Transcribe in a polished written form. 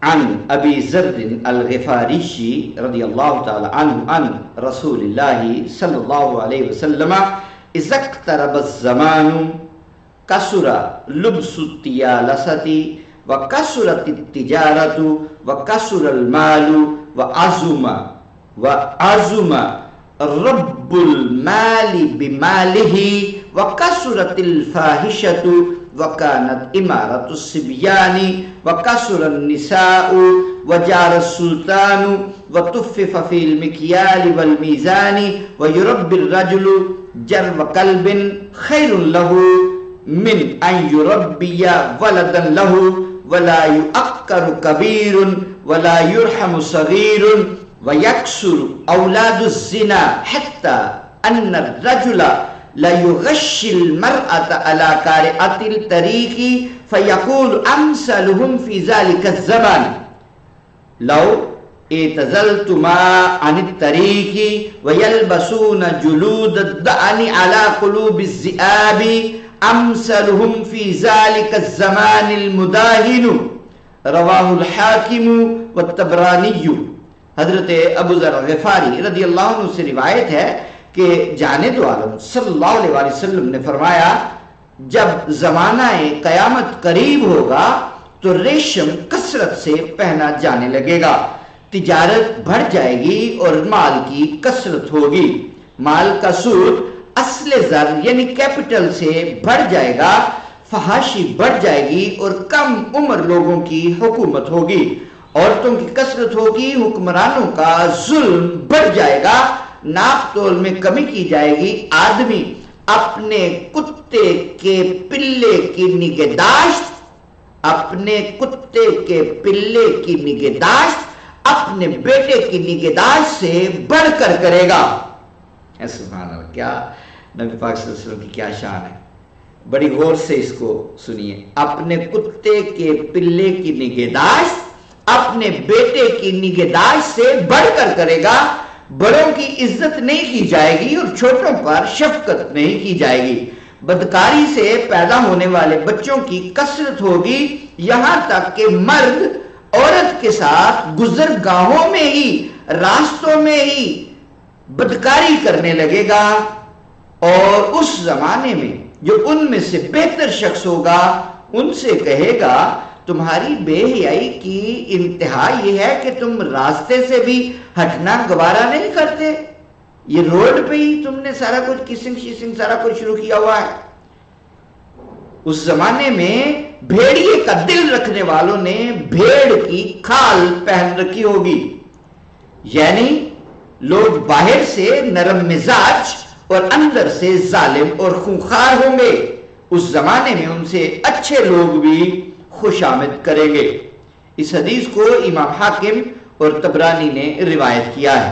عن ابی ذر الغفاری رضی اللہ تعالی عنہ عن رسول اللہ صلی اللہ علیہ وسلم اذا اقترب الزمان کثر لبس الطیالسۃ وکثرت التجارۃ وکثر المال وعظم رب المال بمالہ وکثرت الفاحشۃ وکانت امارۃ الصبیان وکثر النساء وجار السلطان وتفف فی المکیال والمیزان ویربی الرجل جرو قلب خیر لہ من ان یربی ولدا لہ ولا یؤکر کبیر ولا یرحم صغیر ویکثر اولاد الزنا حتی ان الرجل لا یغشی المرأة على قارعۃ الطریق فیقول امثلهم فی ذلک الزمان لو اعتزلتما عن الطریق ویلبسون جلود الدعن على قلوب الذئاب امثلهم فی ذلک الزمان المداہن رواہ الحاکم والطبرانی۔ حضرت ابو ذر غفاری رضی اللہ عنہ سے روایت ہے کہ جانب عالم صلی اللہ علیہ وآلہ وسلم نے فرمایا جب زمانہ قیامت قریب ہوگا تو ریشم کثرت سے پہنا جانے لگے گا، تجارت بڑھ جائے گی اور مال کی کثرت ہوگی، مال کا سود اصل زر یعنی کیپٹل سے بڑھ جائے گا، فحاشی بڑھ جائے گی اور کم عمر لوگوں کی حکومت ہوگی، عورتوں کی کثرت ہوگی، حکمرانوں کا ظلم بڑھ جائے گا، ناپ تول میں کمی کی جائے گی، آدمی اپنے کتے کے پلے کی نگہداشت اپنے اپنے بیٹے کی نگہداشت سے بڑھ کر کرے گا۔ سبحان اللہ، کیا نبی پاک صلی اللہ علیہ وسلم کی کیا شان ہے، بڑی غور سے اس کو سنیے۔ اپنے کتے کے پلے کی نگہداشت اپنے بیٹے کی نگہداشت سے بڑھ کر کرے گا، بڑوں کی عزت نہیں کی جائے گی اور چھوٹوں پر شفقت نہیں کی جائے گی، بدکاری سے پیدا ہونے والے بچوں کی کثرت ہوگی، یہاں تک کہ مرد عورت کے ساتھ گزرگاہوں میں ہی، راستوں میں ہی بدکاری کرنے لگے گا، اور اس زمانے میں جو ان میں سے بہتر شخص ہوگا ان سے کہے گا تمہاری بے حیائی کی انتہا یہ ہے کہ تم راستے سے بھی ہٹنا گوارا نہیں کرتے، یہ روڈ پہ ہی تم نے سارا کچھ کسنگ شیسنگ سارا کچھ شروع کیا ہوا ہے۔ اس زمانے میں بھیڑیے کا دل رکھنے والوں نے بھیڑ کی کھال پہن رکھی ہوگی، یعنی لوگ باہر سے نرم مزاج اور اندر سے ظالم اور خونخوار ہوں گے، اس زمانے میں ان سے اچھے لوگ بھی خوش آمد کریں گے۔ اس حدیث کو امام حاکم اور طبرانی نے روایت کیا ہے۔